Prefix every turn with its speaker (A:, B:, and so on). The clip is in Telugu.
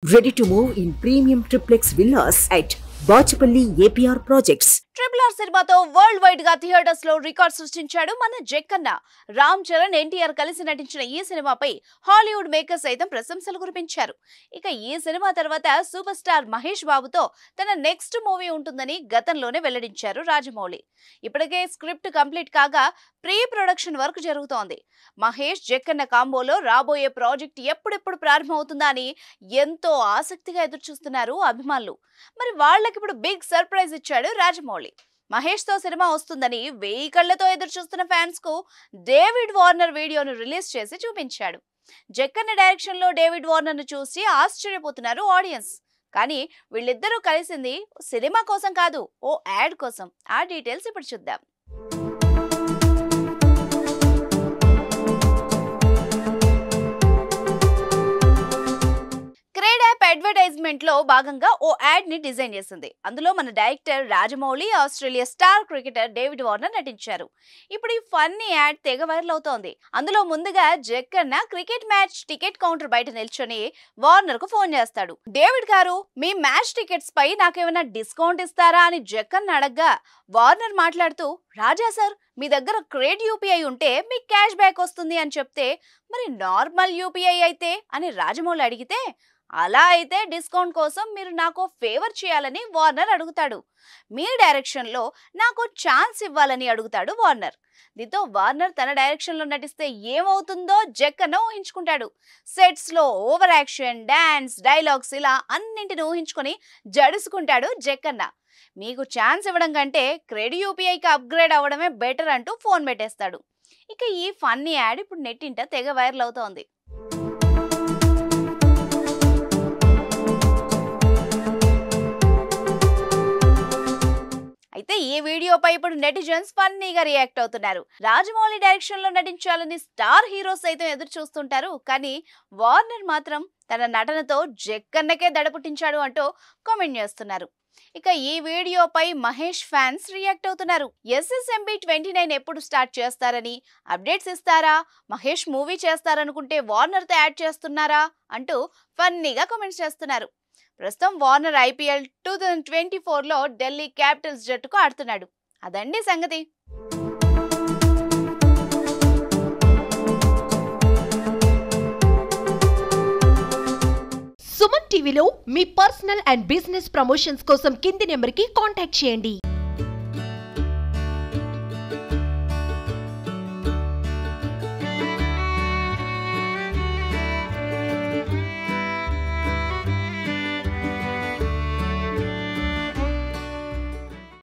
A: Ready to move in premium triplex villas at Bachapalli APR Projects.
B: RRR సినిమాతో వరల్డ్ వైడ్ గా థియేటర్స్ లో రికార్డ్ సృష్టించాడు మన జక్కన్న. రామ్ చరణ్, ఎన్టీఆర్ కలిసి నటించిన ఈ సినిమాపై హాలీవుడ్ మేకర్స్ సైతం ప్రశంసలు కురిపించారు. ఇక ఈ సినిమా తర్వాత సూపర్ స్టార్ మహేష్ బాబుతో తన నెక్స్ట్ మూవీ ఉంటుందని గతంలోనే వెల్లడించారు రాజమౌళి. ఇప్పటికే స్క్రిప్ట్ కంప్లీట్ కాగా ప్రీ ప్రొడక్షన్ వర్క్ జరుగుతోంది. మహేష్ జక్కన్న కాంబోలో రాబోయే ప్రాజెక్ట్ ఎప్పుడెప్పుడు ప్రారంభమవుతుందా అని ఎంతో ఆసక్తిగా ఎదురుచూస్తున్నారు అభిమానులు. మరి వాళ్ళకిప్పుడు బిగ్ సర్ప్రైజ్ ఇచ్చాడు రాజమౌళి. మహేష్ తో సినిమా వస్తుందని 1000 కళ్లతో ఎదురు చూస్తున్న ఫ్యాన్స్ కు డేవిడ్ వార్నర్ వీడియోను రిలీజ్ చేసి చూపించాడు. జక్కన్న డైరెక్షన్ లో డేవిడ్ వార్నర్ ను చూసి ఆశ్చర్యపోతున్నారు ఆడియన్స్. కానీ వీళ్ళిద్దరూ కలిసింది సినిమా కోసం కాదు, ఓ యాడ్ కోసం. ఆ డీటెయిల్స్ ఇప్పుడు చూద్దాం. అడ్వర్టైజ్మెంట్ లో భాగంగా ఓ యాడ్ ని డిజైన్ చేసింది. అందులో మన director Rajamouli, Australia star cricketer David Warner నటించారు. ఇప్పుడు ఈ ఫన్నీ యాడ్ తెగ వైరల్ అవుతోంది. అందులో ముందుగా Jakkanna cricket match ticket counter బయట నిల్చొని వార్నర్ కు ఫోన్ చేస్తాడు. డేవిడ్ గారు, మీ మ్యాచ్ టికెట్స్ పై నాకేమైనా డిస్కౌంట్ ఇస్తారా అని జక్కన్న అడగ్గా వార్నర్ మాట్లాడుతూ, రాజా సార్, మీ దగ్గర క్రెడిట్ యూపీఐ ఉంటే మీకు క్యాష్ బ్యాక్ వస్తుంది అని చెప్తే, మరి నార్మల్ యూపీఐ అయితే అని రాజమౌళి అడిగితే, అలా అయితే డిస్కౌంట్ కోసం మీరు నాకు ఫేవర్ చేయాలని వార్నర్ అడుగుతాడు. మీ డైరెక్షన్ లో నాకు ఛాన్స్ ఇవ్వాలని అడుగుతాడు వార్నర్. దీంతో వార్నర్ తన డైరెక్షన్ లో నటిస్తే ఏమవుతుందో జక్కన్న ఊహించుకుంటాడు. సెట్స్ లో ఓవర్ యాక్షన్, డాన్స్, డైలాగ్స్ ఇలా అన్నింటిని ఊహించుకొని జడుసుకుంటాడు జక్కన్న. మీకు ఛాన్స్ ఇవ్వడం కంటే క్రెడిట్ యూపీఐకి అప్గ్రేడ్ అవ్వడమే బెటర్ అంటూ ఫోన్ పెట్టేస్తాడు. ఇక ఈ ఫన్నీ యాడ్ ఇప్పుడు నెట్టింట తెగ వైరల్ అవుతోంది. అయితే ఈ వీడియోపై ఇప్పుడు నెటిజన్స్ ఫన్నీగా రియాక్ట్ అవుతున్నారు. రాజమౌళి డైరెక్షన్ లో నటించాలని స్టార్ హీరోస్ సైతం ఎదురు చూస్తుంటారు. కానీ వార్నర్ మాత్రం తన నటనతో జక్కన్నకే దడపుట్టించాడు అంటూ కామెంట్ చేస్తున్నారు. ఇక ఈ వీడియోపై మహేష్ ఫ్యాన్స్ రియాక్ట్ అవుతున్నారు. SSMB 29 ఎప్పుడు స్టార్ట్ చేస్తారని, అప్డేట్స్ ఇస్తారా, మహేష్ మూవీ చేస్తారనుకుంటే వార్నర్ తో యాడ్ చేస్తున్నారా అంటూ ఫన్నీగా కామెంట్స్ చేస్తున్నారు. ప్రస్తుతం వార్నర్ IPL 2024లో ఢిల్లీ క్యాపిటల్స్ జట్టుకు ఆడుతున్నాడు. అదండి సంగతి.
C: సుమన్ టీవీలో మీ పర్సనల్ అండ్ బిజినెస్ ప్రమోషన్స్ కోసం కింది నెంబర్కి కాంటాక్ట్ చేయండి.